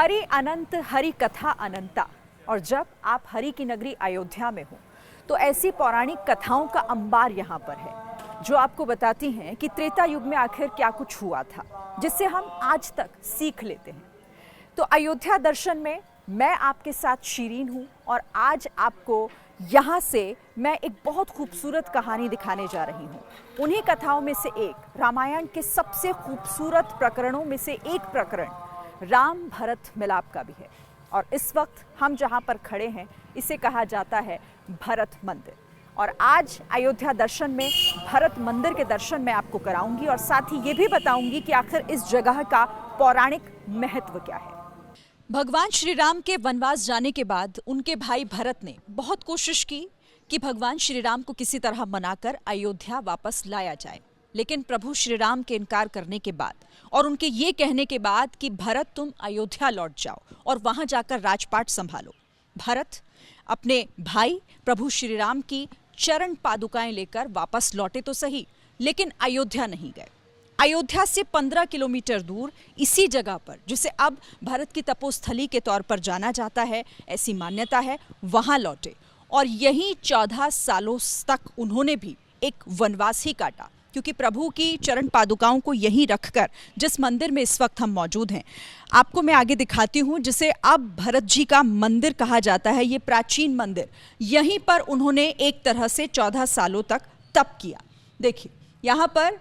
हरि अनंत हरि कथा अनंता। और जब आप हरि की नगरी अयोध्या में हो तो ऐसी पौराणिक कथाओं का अंबार यहाँ पर है जो आपको बताती हैं कि त्रेता युग में आखिर क्या कुछ हुआ था, जिससे हम आज तक सीख लेते हैं। तो अयोध्या दर्शन में मैं आपके साथ शीरीन हूँ और आज आपको यहाँ से मैं एक बहुत खूबसूरत कहानी दिखाने जा रही हूँ। उन्हीं कथाओं में से एक, रामायण के सबसे खूबसूरत प्रकरणों में से एक प्रकरण राम भरत मिलाप का भी है। और इस वक्त हम जहाँ पर खड़े हैं इसे कहा जाता है भरत मंदिर। और आज अयोध्या दर्शन में भरत मंदिर के दर्शन मैं आपको कराऊंगी और साथ ही ये भी बताऊंगी कि आखिर इस जगह का पौराणिक महत्व क्या है। भगवान श्री राम के वनवास जाने के बाद उनके भाई भरत ने बहुत कोशिश की कि भगवान श्री राम को किसी तरह मनाकर अयोध्या वापस लाया जाए, लेकिन प्रभु श्री राम के इनकार करने के बाद और उनके ये कहने के बाद कि भरत तुम अयोध्या लौट जाओ और वहां जाकर राजपाट संभालो, भरत अपने भाई प्रभु श्री राम की चरण पादुकाएं लेकर वापस लौटे तो सही, लेकिन अयोध्या नहीं गए। अयोध्या से 15 किलोमीटर दूर इसी जगह पर, जिसे अब भारत की तपोस्थली के तौर पर जाना जाता है, ऐसी मान्यता है, वहां लौटे और यहीं 14 सालों तक उन्होंने भी एक वनवास ही काटा, क्योंकि प्रभु की चरण पादुकाओं को यहीं रखकर जिस मंदिर में इस वक्त हम मौजूद हैं, आपको मैं आगे दिखाती हूं, जिसे अब भरत जी का मंदिर कहा जाता है। ये प्राचीन मंदिर, यहीं पर उन्होंने एक तरह से 14 सालों तक तप किया। देखिए, यहाँ पर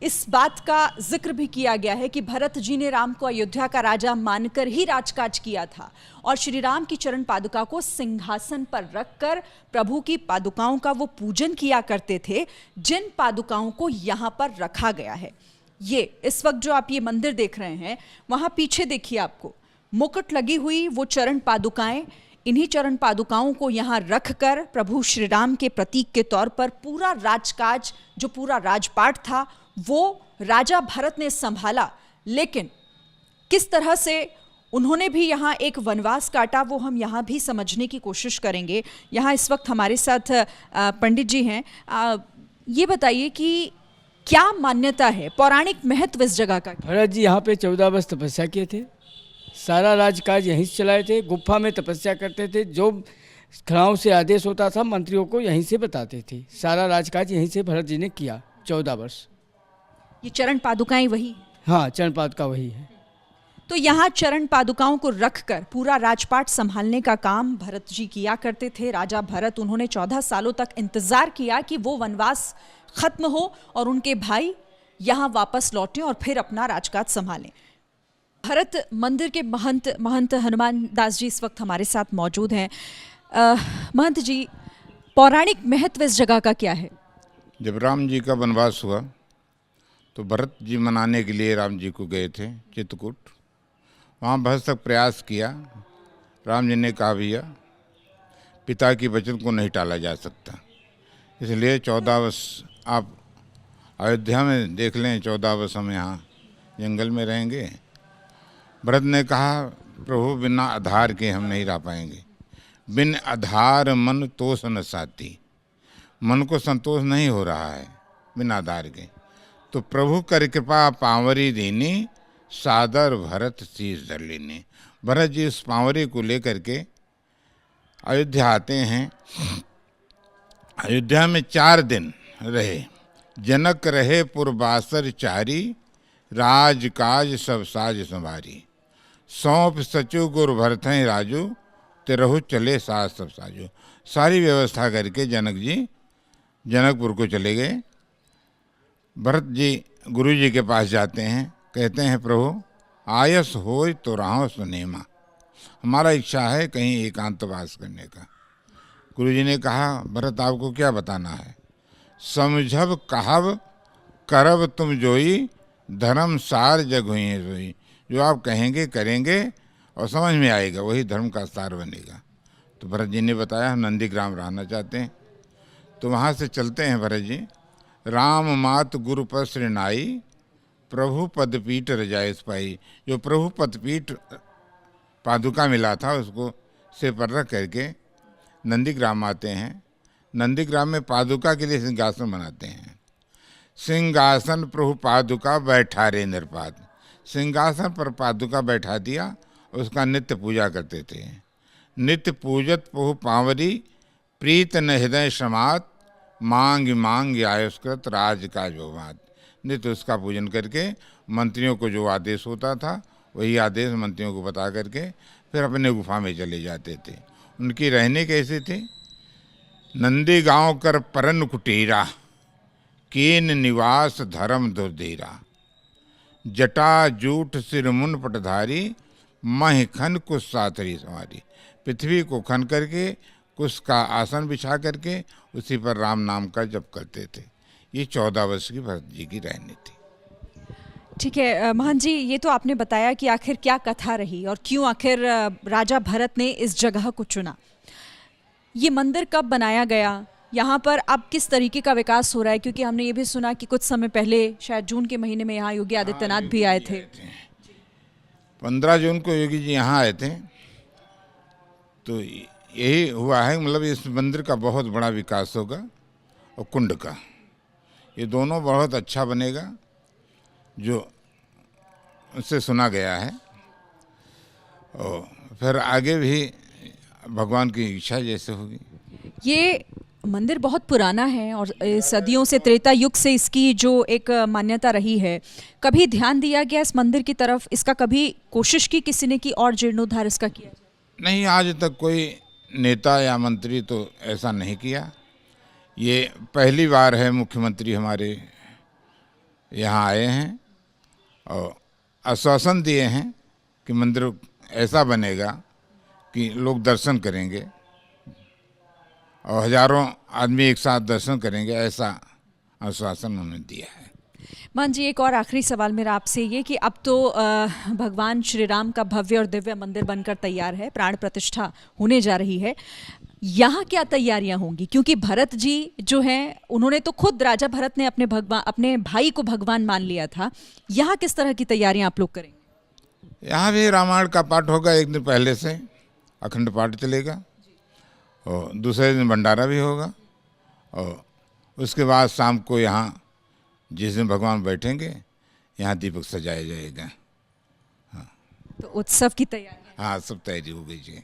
इस बात का जिक्र भी किया गया है कि भरत जी ने राम को अयोध्या का राजा मानकर ही राजकाज किया था और श्री राम की चरण पादुका को सिंहासन पर रखकर प्रभु की पादुकाओं का वो पूजन किया करते थे, जिन पादुकाओं को यहाँ पर रखा गया है। ये इस वक्त जो आप ये मंदिर देख रहे हैं, वहाँ पीछे देखिए आपको मुकुट लगी हुई वो चरण पादुकाएं, इन्हीं चरण पादुकाओं को यहाँ रखकर प्रभु श्री राम के प्रतीक के तौर पर पूरा राजकाज, जो पूरा राजपाट था, वो राजा भरत ने संभाला। लेकिन किस तरह से उन्होंने भी यहाँ एक वनवास काटा, वो हम यहाँ भी समझने की कोशिश करेंगे। यहाँ इस वक्त हमारे साथ पंडित जी हैं। ये बताइए कि क्या मान्यता है, पौराणिक महत्व इस जगह का? भरत जी यहाँ पे 14 वर्ष तपस्या किए थे, सारा राजकाज यहीं से चलाए थे, गुफा में तपस्या करते थे, जो खड़ाओं से आदेश होता था मंत्रियों को यहीं से बताते थे। सारा राजकाज यहीं से भरत जी ने किया 14 वर्ष। ये चरण पादुकाएं वही? हाँ, चरण पादुका वही है। तो यहाँ चरण पादुकाओं को रखकर पूरा राजपाट संभालने का काम भरत जी किया करते थे। राजा भरत, उन्होंने 14 सालों तक इंतजार किया कि वो वनवास खत्म हो और उनके भाई यहाँ वापस लौटें और फिर अपना राजकाज संभालें। भरत मंदिर के महंत हनुमान दास जी इस वक्त हमारे साथ मौजूद हैं। महंत जी, पौराणिक महत्व इस जगह का क्या है? जब राम जी का वनवास हुआ तो भरत जी मनाने के लिए राम जी को गए थे चित्रकूट। वहाँ बहुत तक प्रयास किया। राम जी ने कहा, भैया पिता की वचन को नहीं टाला जा सकता, इसलिए 14 वर्ष आप अयोध्या में देख लें, 14 वर्ष हम यहाँ जंगल में रहेंगे। भरत ने कहा, प्रभु बिना आधार के हम नहीं रह पाएंगे। बिन आधार मन तोष न साती, मन को संतोष नहीं हो रहा है बिना आधार के। तो प्रभु कर कृपा पांवरी दीनी, सादर भरत शीश धर लेनी। भरत जी उस पांवरी को लेकर के अयोध्या आते हैं। अयोध्या में 4 दिन रहे। जनक रहे पुरबासर चारी, राजकाज सब साज संवारी। सौंप सचु गुरु भरत राजू, तेरहु चले साज सब साजू। सारी व्यवस्था करके जनक जी जनकपुर को चले गए। भरत जी गुरु जी के पास जाते हैं, कहते हैं, प्रभु आयस होय तो राहो सुनेमा, हमारा इच्छा है कहीं एकांतवास करने का। गुरु जी ने कहा, भरत आपको क्या बताना है? समझब कहब करब तुम जोई, धर्म सार जग हुई है सोई। जो आप कहेंगे करेंगे और समझ में आएगा वही धर्म का सार बनेगा। तो भरत जी ने बताया, हम नंदीग्राम रहना चाहते हैं। तो वहाँ से चलते हैं भरत जी। राम मात गुरु पर श्रीनाई, प्रभु पदपीठ रजाइस पाई। जो प्रभु पदपीठ पादुका मिला था उसको सिर पर रख करके नंदीग्राम आते हैं। नंदीग्राम में पादुका के लिए सिंहासन बनाते हैं। सिंहासन प्रभु पादुका बैठा रे नृपाद, सिंहासन पर पादुका बैठा दिया उसका नित्य पूजा करते थे। नित्य पूजत पुह पावरी, प्रीत न हृदय समात, मांग मांग आयुष्कृत राज काज भवात। नित्य उसका पूजन करके मंत्रियों को जो आदेश होता था वही आदेश मंत्रियों को बता करके फिर अपने गुफा में चले जाते थे। उनकी रहने कैसे थे? नंदी गांव कर परन कुटीरा, कीन निवास धर्म दुर्धीरा। जटा जूठ सिर मुन पटधारी, मह खन कुश साथरी सवारी। पृथ्वी को खन करके कुश का आसन बिछा करके उसी पर राम नाम का जप करते थे। ये 14 वर्ष की भरत जी की रहनी थी। ठीक है महंत जी, ये तो आपने बताया कि आखिर क्या कथा रही और क्यों आखिर राजा भरत ने इस जगह को चुना। ये मंदिर कब बनाया गया, यहाँ पर अब किस तरीके का विकास हो रहा है? क्योंकि हमने ये भी सुना कि कुछ समय पहले शायद जून के महीने में यहाँ योगी आदित्यनाथ भी आए थे। 15 जून को योगी जी यहाँ आए थे। तो यही हुआ है, मतलब इस मंदिर का बहुत बड़ा विकास होगा और कुंड का, ये दोनों बहुत अच्छा बनेगा जो उससे सुना गया है। और फिर आगे भी भगवान की इच्छा जैसे होगी। ये मंदिर बहुत पुराना है और सदियों से, त्रेता युग से इसकी जो एक मान्यता रही है। कभी ध्यान दिया गया इस मंदिर की तरफ? इसका कभी कोशिश की किसी ने कि और जीर्णोद्धार इसका किया? नहीं, आज तक कोई नेता या मंत्री तो ऐसा नहीं किया। ये पहली बार है मुख्यमंत्री हमारे यहाँ आए हैं और आश्वासन दिए हैं कि मंदिर ऐसा बनेगा कि लोग दर्शन करेंगे और हजारों आदमी एक साथ दर्शन करेंगे, ऐसा आश्वासन उन्होंने दिया है। मान जी, एक और आखिरी सवाल मेरा आपसे ये कि अब तो भगवान श्री राम का भव्य और दिव्य मंदिर बनकर तैयार है, प्राण प्रतिष्ठा होने जा रही है। यहाँ क्या तैयारियां होंगी? क्योंकि भरत जी जो हैं, उन्होंने तो खुद, राजा भरत ने अपने भाई को भगवान मान लिया था। यहाँ किस तरह की तैयारियां आप लोग करेंगे? यहाँ भी रामायण का पाठ होगा, एक दिन पहले से अखंड पाठ चलेगा और दूसरे दिन भंडारा भी होगा और उसके बाद शाम को यहाँ जिस दिन भगवान बैठेंगे यहाँ दीपक सजाया जाएगा। हाँ, तो उत्सव की तैयारी? हाँ, सब तैयारी हो गई जी।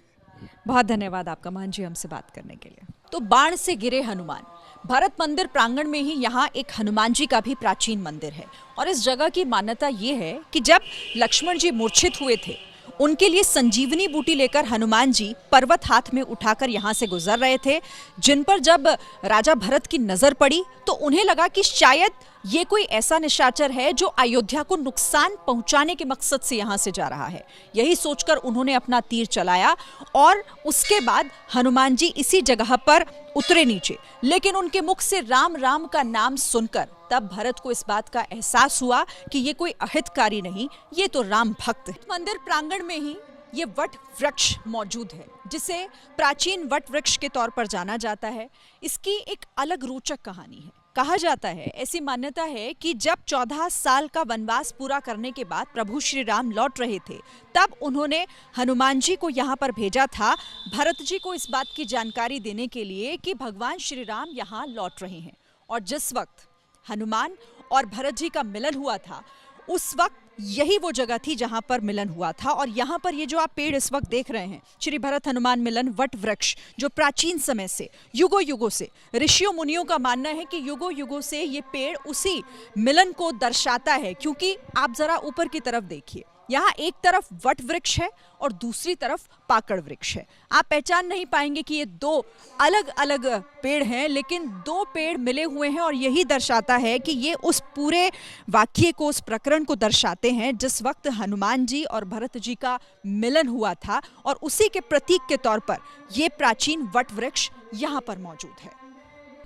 बहुत धन्यवाद आपका महंत जी हमसे बात करने के लिए। तो बाण से गिरे हनुमान, भरत मंदिर प्रांगण में ही यहाँ एक हनुमान जी का भी प्राचीन मंदिर है। और इस जगह की मान्यता ये है कि जब लक्ष्मण जी मूर्छित हुए थे, उनके लिए संजीवनी बूटी लेकर हनुमान जी पर्वत हाथ में उठाकर यहाँ से गुजर रहे थे। जिन पर जब राजा भरत की नजर पड़ी तो उन्हें लगा कि शायद ये कोई ऐसा निशाचर है जो अयोध्या को नुकसान पहुंचाने के मकसद से यहाँ से जा रहा है। यही सोचकर उन्होंने अपना तीर चलाया और उसके बाद हनुमान जी इसी जगह पर उतरे नीचे। लेकिन उनके मुख से राम राम का नाम सुनकर तब भरत को इस बात का एहसास हुआ कि ये कोई अहितकारी नहीं, ये तो राम भक्त है। मंदिर प्रांगण में ही ये वट वृक्ष मौजूद है, जिसे प्राचीन वट वृक्ष के तौर पर जाना जाता है। इसकी एक अलग रोचक कहानी है। कहा जाता है, ऐसी मान्यता है कि जब 14 साल का वनवास पूरा करने के बाद प्रभु श्री राम लौट रहे थे, तब उन्होंने हनुमान जी को यहाँ पर भेजा था भरत जी को इस बात की जानकारी देने के लिए कि भगवान श्री राम यहाँ लौट रहे हैं। और जिस वक्त हनुमान और भरत जी का मिलन हुआ था, उस वक्त यही वो जगह थी जहां पर मिलन हुआ था। और यहाँ पर ये जो आप पेड़ इस वक्त देख रहे हैं, श्री भरत हनुमान मिलन वट वृक्ष, जो प्राचीन समय से, युगों युगों से, ऋषियों मुनियों का मानना है कि युगों युगों से ये पेड़ उसी मिलन को दर्शाता है। क्योंकि आप जरा ऊपर की तरफ देखिए, यहाँ एक तरफ वट वृक्ष है और दूसरी तरफ पाकड़ वृक्ष है। आप पहचान नहीं पाएंगे कि ये दो अलग अलग पेड़ हैं, लेकिन दो पेड़ मिले हुए हैं और यही दर्शाता है कि ये उस पूरे वाक्य को, उस प्रकरण को दर्शाते हैं जिस वक्त हनुमान जी और भरत जी का मिलन हुआ था। और उसी के प्रतीक के तौर पर ये प्राचीन वट वृक्ष यहाँ पर मौजूद है।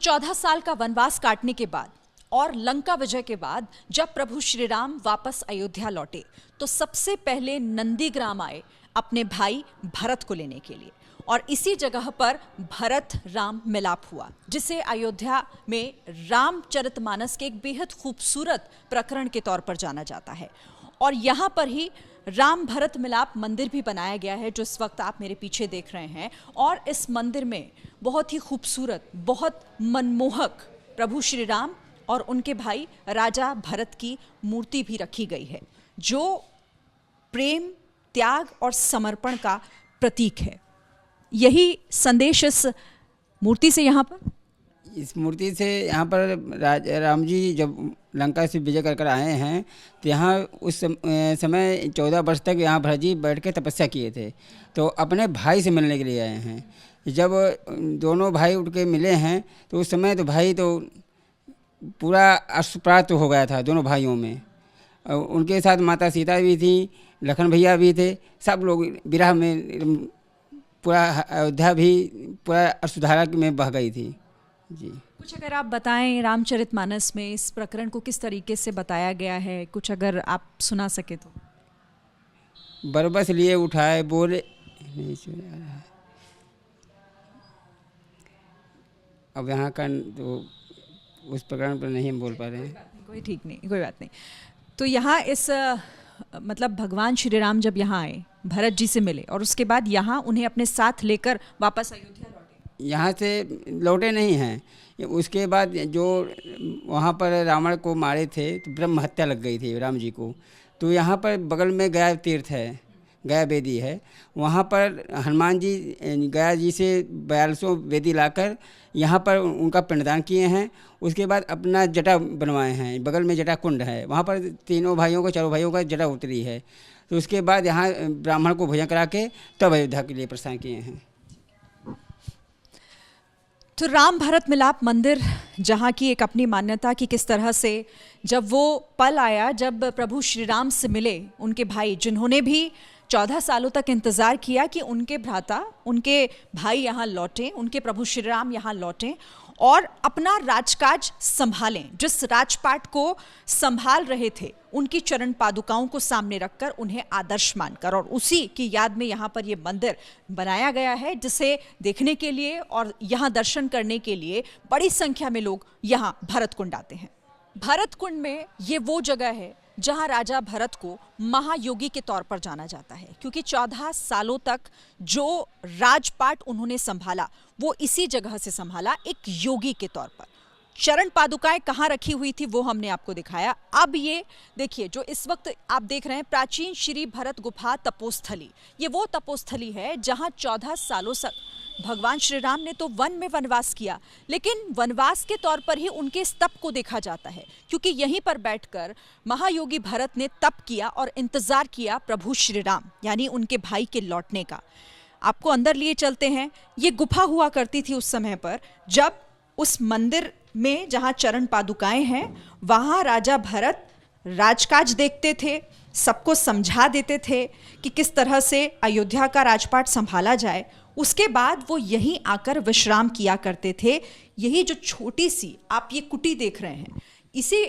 14 साल का वनवास काटने के बाद और लंका विजय के बाद जब प्रभु श्री राम वापस अयोध्या लौटे, तो सबसे पहले नंदीग्राम आए अपने भाई भरत को लेने के लिए। और इसी जगह पर भरत राम मिलाप हुआ, जिसे अयोध्या में रामचरितमानस के एक बेहद खूबसूरत प्रकरण के तौर पर जाना जाता है। और यहाँ पर ही राम भरत मिलाप मंदिर भी बनाया गया है, जो इस वक्त आप मेरे पीछे देख रहे हैं। और इस मंदिर में बहुत ही खूबसूरत, बहुत मनमोहक प्रभु श्री राम और उनके भाई राजा भरत की मूर्ति भी रखी गई है, जो प्रेम त्याग और समर्पण का प्रतीक है। यही संदेश इस मूर्ति से यहाँ पर, इस मूर्ति से यहाँ पर राम जी जब लंका से विजय कर आए हैं तो यहाँ उस समय 14 वर्ष तक यहाँ भरत जी बैठ के तपस्या किए थे, तो अपने भाई से मिलने के लिए आए हैं। जब दोनों भाई उठ के मिले हैं तो उस समय तो भाई तो पूरा अश्रुप्राप्त हो गया था दोनों भाइयों में। उनके साथ माता सीता भी थी, लखन भैया भी थे, सब लोग विरह में पूरा अयोध्या भी पूरा अश्रुधारा में बह गई थी जी। कुछ अगर आप बताएं रामचरितमानस में इस प्रकरण को किस तरीके से बताया गया है, कुछ अगर आप सुना सके तो। बरबस लिए उठाए बोले नहीं सुना रहा है। अब यहाँ का तो उस प्रकरण पर नहीं हम बोल पा रहे हैं। कोई ठीक नहीं, कोई बात नहीं। तो यहाँ इस मतलब भगवान श्री राम जब यहाँ आए, भरत जी से मिले और उसके बाद यहाँ उन्हें अपने साथ लेकर वापस अयोध्या लौटे। यहाँ से लौटे नहीं हैं, उसके बाद जो वहाँ पर रावण को मारे थे तो ब्रह्म हत्या लग गई थी राम जी को। तो यहाँ पर बगल में गया तीर्थ है, गया वेदी है, वहाँ पर हनुमान जी गया जी से 42 वेदी लाकर यहाँ पर उनका पिंडदान किए हैं। उसके बाद अपना जटा बनवाए हैं, बगल में जटा कुंड है, वहाँ पर तीनों भाइयों को, चारों भाइयों का जटा उतरी है। तो उसके बाद यहाँ ब्राह्मण को भोजन करा के तब अयोध्या के लिए प्रस्थान किए हैं। तो राम भरत मिलाप मंदिर जहाँ की एक अपनी मान्यता कि किस तरह से जब वो पल आया जब प्रभु श्री राम से मिले उनके भाई, जिन्होंने भी 14 सालों तक इंतज़ार किया कि उनके भ्राता, उनके भाई यहाँ लौटें, उनके प्रभु श्री राम यहाँ लौटें और अपना राजकाज संभालें। जिस राजपाट को संभाल रहे थे उनकी चरण पादुकाओं को सामने रखकर उन्हें आदर्श मानकर, और उसी की याद में यहाँ पर ये मंदिर बनाया गया है, जिसे देखने के लिए और यहाँ दर्शन करने के लिए बड़ी संख्या में लोग यहाँ भरत कुंड आते हैं। भरत कुंड में ये वो जगह है जहां राजा भरत को महायोगी के तौर पर जाना जाता है, क्योंकि 14 सालों तक जो राजपाट उन्होंने संभाला वो इसी जगह से संभाला एक योगी के तौर पर। चरण पादुकाएं कहाँ रखी हुई थी वो हमने आपको दिखाया। अब ये देखिए जो इस वक्त आप देख रहे हैं प्राचीन श्री भरत गुफा तपोस्थली, ये वो तपोस्थली है जहां 14 सालों तक भगवान श्री राम ने तो वन में वनवास किया, लेकिन वनवास के तौर पर ही उनके इस तप को देखा जाता है, क्योंकि यहीं पर बैठकर महायोगी भरत ने तप किया और इंतजार किया प्रभु श्री राम यानी उनके भाई के लौटने का। आपको अंदर लिए चलते हैं। ये गुफा हुआ करती थी उस समय पर जब उस मंदिर में जहां चरण पादुकाएं हैं वहां राजा भरत राजकाज देखते थे, सबको समझा देते थे कि किस तरह से अयोध्या का राजपाट संभाला जाए। उसके बाद वो यहीं आकर विश्राम किया करते थे। यही जो छोटी सी आप ये कुटी देख रहे हैं, इसी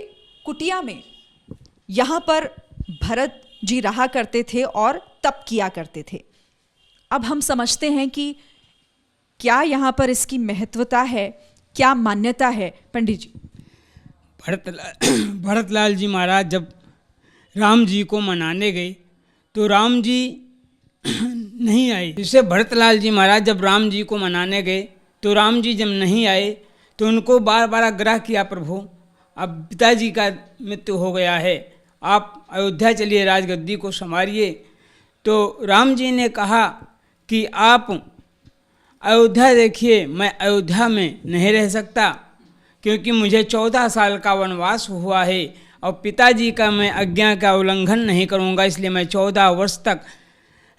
कुटिया में यहाँ पर भरत जी रहा करते थे और तप किया करते थे। अब हम समझते हैं कि क्या यहाँ पर इसकी महत्वता है, क्या मान्यता है। पंडित जी, भरतलाल जी महाराज जब राम जी को मनाने गए तो राम जी नहीं आए। इससे भरतलाल जी महाराज जब राम जी को मनाने गए तो राम जी जब नहीं आए तो उनको बार बार आग्रह किया, प्रभु अब पिताजी का मृत्यु हो गया है, आप अयोध्या चलिए, राजगद्दी को संभालिए। तो राम जी ने कहा कि आप अयोध्या देखिए, मैं अयोध्या में नहीं रह सकता क्योंकि मुझे 14 साल का वनवास हुआ है और पिताजी का मैं आज्ञा का उल्लंघन नहीं करूँगा, इसलिए मैं 14 वर्ष तक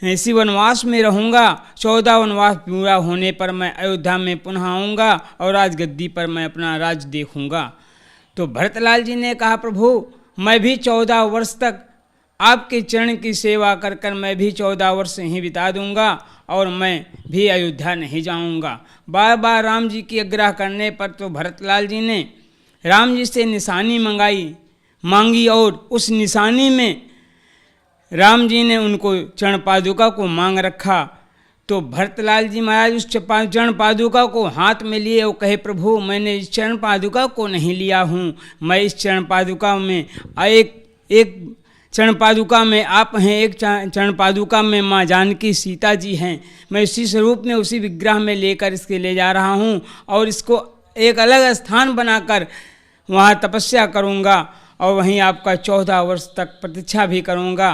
इसी वनवास में रहूँगा। 14 वनवास पूरा होने पर मैं अयोध्या में पुनः आऊँगा और राजगद्दी पर मैं अपना राज देखूँगा। तो भरतलाल जी ने कहा, प्रभु मैं भी 14 वर्ष तक आपके चरण की सेवा कर कर मैं भी 14 वर्ष ही बिता दूँगा और मैं भी अयोध्या नहीं जाऊँगा। बार बार राम जी की आग्रह करने पर तो भरतलाल जी ने राम जी से निशानी मांगी और उस निशानी में राम जी ने उनको चरण पादुका को मांग रखा। तो भरतलाल जी महाराज उस चरण पादुका को हाथ में लिए और कहे, प्रभु मैंने इस चरण पादुका को नहीं लिया हूँ, मैं इस चरण पादुका में एक चरण पादुका में आप हैं, एक चरण पादुका में माँ जानकी सीता जी हैं, मैं इसी स्वरूप में उसी विग्रह में लेकर इसके ले जा रहा हूँ और इसको एक अलग स्थान बनाकर वहाँ तपस्या करूँगा और वहीं आपका 14 वर्ष तक प्रतीक्षा भी करूँगा।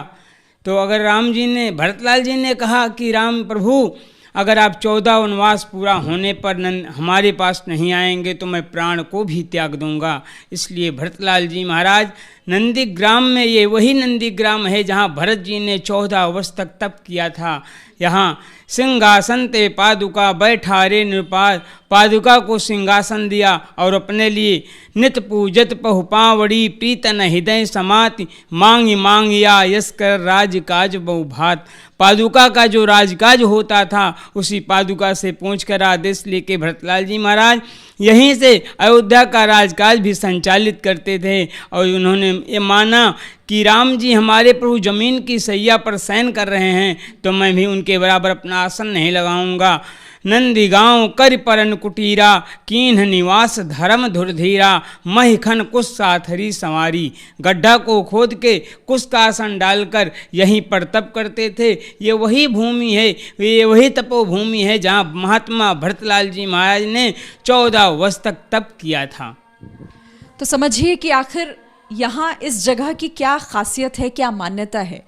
तो अगर राम जी ने, भरतलाल जी ने कहा कि राम प्रभु अगर आप 14 वनवास पूरा होने पर हमारे पास नहीं आएंगे तो मैं प्राण को भी त्याग दूंगा। इसलिए भरतलाल जी महाराज नंदीग्राम में, ये वही नंदीग्राम है जहाँ भरत जी ने 14 वर्ष तक तप किया था। यहाँ सिंहासन ते पादुका बैठा रे नृपाल, पादुका को सिंहासन दिया और अपने लिए नित पूजत पहुपावड़ी प्रीतन हृदय समाति मांग मांगिया यश कर राजकाज बहुभात। पादुका का जो राजकाज होता था उसी पादुका से पूछ कर आदेश लेके भरतलाल जी महाराज यहीं से अयोध्या का राजकाज भी संचालित करते थे। और उन्होंने ये माना कि राम जी हमारे प्रभु जमीन की सैया पर शयन कर रहे हैं तो मैं भी उनके बराबर अपना आसन नहीं लगाऊंगा। नंदी गांव कर परन कुटीरा, कीन्ह निवास धर्म धुरधीरा, महिखन कुश साथरी संवारी। गड्ढा को खोद के कुश का आसन डालकर यहीं पर तप करते थे। ये वही भूमि है, ये वही तपोभूमि है जहाँ महात्मा भरतलाल जी महाराज ने 14 वर्ष तक तप किया था। तो समझिए कि आखिर यहाँ इस जगह की क्या खासियत है, क्या मान्यता है।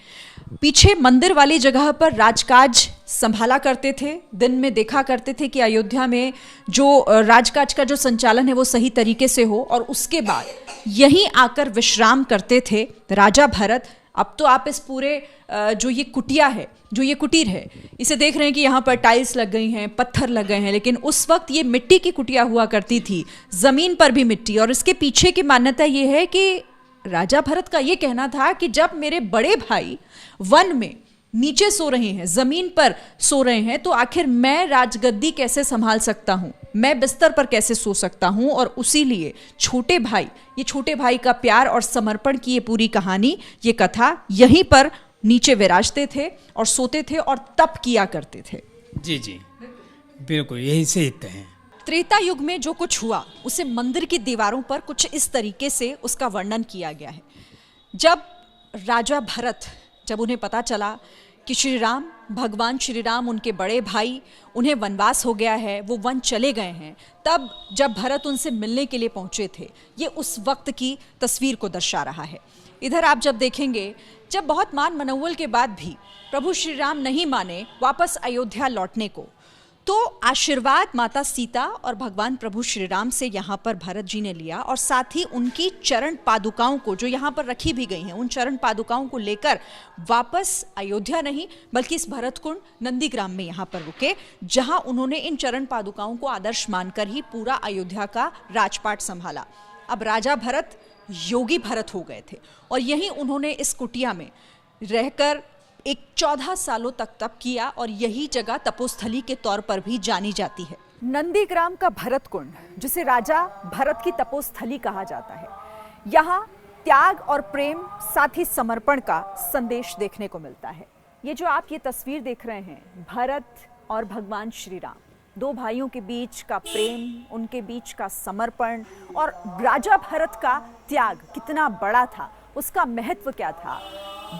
पीछे मंदिर वाली जगह पर राजकाज संभाला करते थे। दिन में देखा करते थे कि अयोध्या में जो राजकाज का जो संचालन है वो सही तरीके से हो, और उसके बाद यहीं आकर विश्राम करते थे राजा भरत। अब तो आप इस पूरे जो ये कुटिया है, जो ये कुटीर है, इसे देख रहे हैं कि यहाँ पर टाइल्स लग गई हैं, पत्थर लग गए हैं, लेकिन उस वक्त ये मिट्टी की कुटिया हुआ करती थी, ज़मीन पर भी मिट्टी। और इसके पीछे की मान्यता ये है कि राजा भरत का ये कहना था कि जब मेरे बड़े भाई वन में नीचे सो रहे हैं, जमीन पर सो रहे हैं, तो आखिर मैं राजगद्दी कैसे संभाल सकता हूं, मैं बिस्तर पर कैसे सो सकता हूं। और उसी लिए छोटे भाई, ये छोटे भाई का प्यार और समर्पण की ये पूरी कहानी, ये कथा यहीं पर नीचे विराजते थे और सोते थे और तप किया करते थे। जी जी बिल्कुल यही से है। त्रेता युग में जो कुछ हुआ उसे मंदिर की दीवारों पर कुछ इस तरीके से उसका वर्णन किया गया है। जब राजा भरत, जब उन्हें पता चला कि श्री राम, भगवान श्री राम, उनके बड़े भाई, उन्हें वनवास हो गया है, वो वन चले गए हैं, तब जब भरत उनसे मिलने के लिए पहुंचे थे, ये उस वक्त की तस्वीर को दर्शा रहा है। इधर आप जब देखेंगे, जब बहुत मान मनौवल के बाद भी प्रभु श्री राम नहीं माने वापस अयोध्या लौटने को, तो आशीर्वाद माता सीता और भगवान प्रभु श्री राम से यहाँ पर भरत जी ने लिया, और साथ ही उनकी चरण पादुकाओं को जो यहाँ पर रखी भी गई हैं, उन चरण पादुकाओं को लेकर वापस अयोध्या नहीं बल्कि इस भरतकुंड नंदीग्राम में यहाँ पर रुके, जहाँ उन्होंने इन चरण पादुकाओं को आदर्श मानकर ही पूरा अयोध्या का राजपाट संभाला। अब राजा भरत योगी भरत हो गए थे और यहीं उन्होंने इस कुटिया में रहकर एक 14 सालों तक तप किया, और यही जगह तपोस्थली के तौर पर भी जानी जाती है। नंदीग्राम का भरतकुंड, जिसे राजा भरत की तपोस्थली कहा जाता है, यहाँ त्याग और प्रेम, साथ ही समर्पण का संदेश देखने को मिलता है। ये जो आप ये तस्वीर देख रहे हैं, भरत और भगवान श्री राम, दो भाइयों के बीच का प्रेम, उनके बीच का समर्पण, और राजा भरत का त्याग कितना बड़ा था, उसका महत्व क्या था,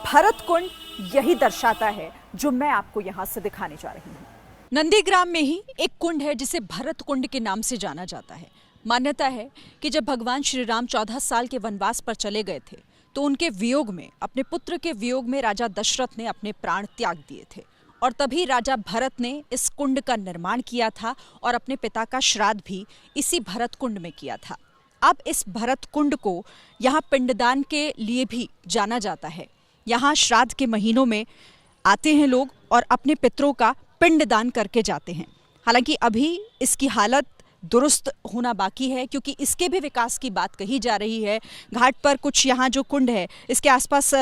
भरतकुंड यही दर्शाता है जो मैं आपको यहाँ से दिखाने जा रही हूँ। नंदीग्राम में ही एक कुंड है जिसे भरतकुंड के नाम से जाना जाता है। मान्यता है कि जब भगवान श्री राम 14 साल के वनवास पर चले गए थे, तो उनके वियोग में, अपने पुत्र के वियोग में राजा दशरथ ने अपने प्राण त्याग दिए थे, और तभी राजा भरत ने इस कुंड का निर्माण किया था और अपने पिता का श्राद्ध भी इसी भरतकुंड में किया था। अब इस भरतकुंड को यहाँ पिंडदान के लिए भी जाना जाता है। यहाँ श्राद्ध के महीनों में आते हैं लोग और अपने पितरों का पिंडदान करके जाते हैं। हालांकि अभी इसकी हालत दुरुस्त होना बाकी है, क्योंकि इसके भी विकास की बात कही जा रही है। घाट पर कुछ यहाँ जो कुंड है, इसके आसपास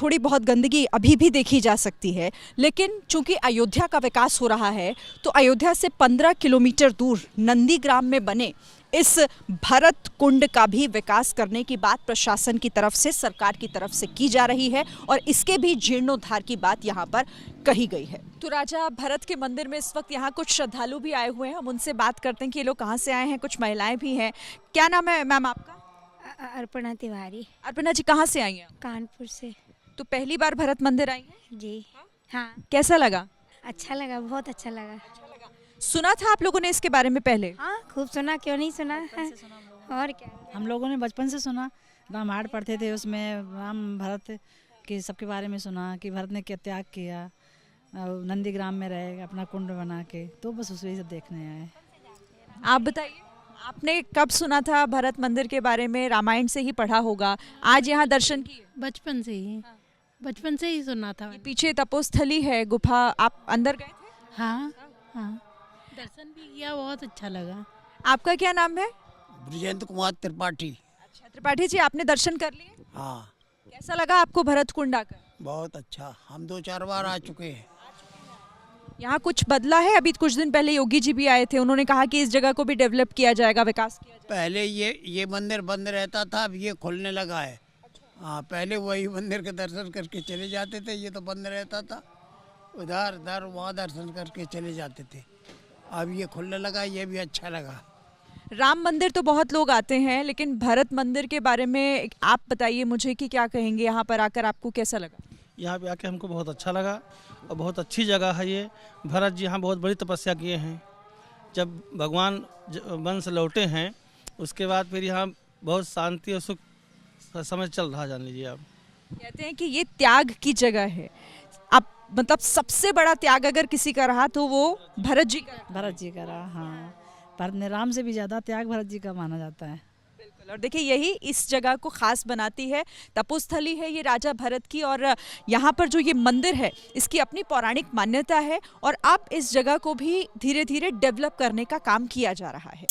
थोड़ी बहुत गंदगी अभी भी देखी जा सकती है, लेकिन चूंकि अयोध्या का विकास हो रहा है, तो अयोध्या से 15 किलोमीटर दूर नंदीग्राम में बने इस भरत कुंड का भी विकास करने की बात प्रशासन की तरफ से, सरकार की तरफ से की जा रही है, और इसके भी जीर्णोद्धार की बात यहाँ पर कही गई है। तो राजा भरत के मंदिर में इस वक्त यहाँ कुछ श्रद्धालु भी आए हुए हैं। हम उनसे बात करते हैं कि ये लोग कहाँ से आए हैं। कुछ महिलाएं भी हैं। क्या नाम है मैम आपका? अर्पणा तिवारी। अर्पणा जी, कहाँ से आई हैं? कानपुर से। तो पहली बार भरत मंदिर आई हैं? जी हाँ। कैसा लगा? अच्छा लगा, बहुत अच्छा लगा। सुना था आप लोगों ने इसके बारे में पहले? हाँ, खूब सुना, क्यों नहीं सुना है। और क्या, हम लोगों ने बचपन से सुना, रामायण पढ़ते थे, उसमें राम भरत कि सबके बारे में सुना कि भरत ने क्या त्याग किया और नंदीग्राम में रहे अपना कुंड बना के, तो बस उसे सब देखने आए। आप बताइए, आपने कब सुना था भरत मंदिर के बारे में? रामायण से ही पढ़ा होगा, आज यहाँ दर्शन किए? बचपन से ही सुना था। पीछे तपोस्थली है, गुफा, आप अंदर गए थे? हाँ हाँ, दर्शन भी किया, बहुत अच्छा लगा। आपका क्या नाम है? ब्रजेंद्र कुमार त्रिपाठी। अच्छा त्रिपाठी जी, आपने दर्शन कर लिए? हाँ, कैसा लगा आपको भरत कुंड आकर? बहुत अच्छा, हम 2-4 बार आ चुके हैं। यहाँ कुछ बदला है? अभी कुछ दिन पहले योगी जी भी आए थे, उन्होंने कहा कि इस जगह को भी डेवलप किया जाएगा, विकास किया जाएगा। पहले ये मंदिर बंद रहता था, अब ये खुलने लगा है। हाँ, पहले वही मंदिर के दर्शन करके चले जाते थे, ये तो बंद रहता था, उधर वहाँ दर्शन करके चले जाते थे। अब ये खुलने लगा, ये भी अच्छा लगा। राम मंदिर तो बहुत लोग आते हैं, लेकिन भरत मंदिर के बारे में आप बताइए मुझे कि क्या कहेंगे, यहाँ पर आकर आपको कैसा लगा? यहाँ पे आके हमको बहुत अच्छा लगा और बहुत अच्छी जगह है ये। भरत जी यहाँ बहुत बड़ी तपस्या किए हैं। जब भगवान वन से लौटे हैं उसके बाद फिर यहाँ बहुत शांति और सुख समय चल रहा, जान लीजिए आप। कहते हैं कि ये त्याग की जगह है। आप मतलब सबसे बड़ा त्याग अगर किसी का रहा तो वो भरत जी का रहा। भरत जी का रहा, हाँ। भरत ने राम से भी ज़्यादा त्याग भरत जी का माना जाता है। बिल्कुल, और देखिए यही इस जगह को खास बनाती है। तपोस्थली है ये राजा भरत की, और यहाँ पर जो ये मंदिर है इसकी अपनी पौराणिक मान्यता है, और अब इस जगह को भी धीरे धीरे डेवलप करने का काम किया जा रहा है।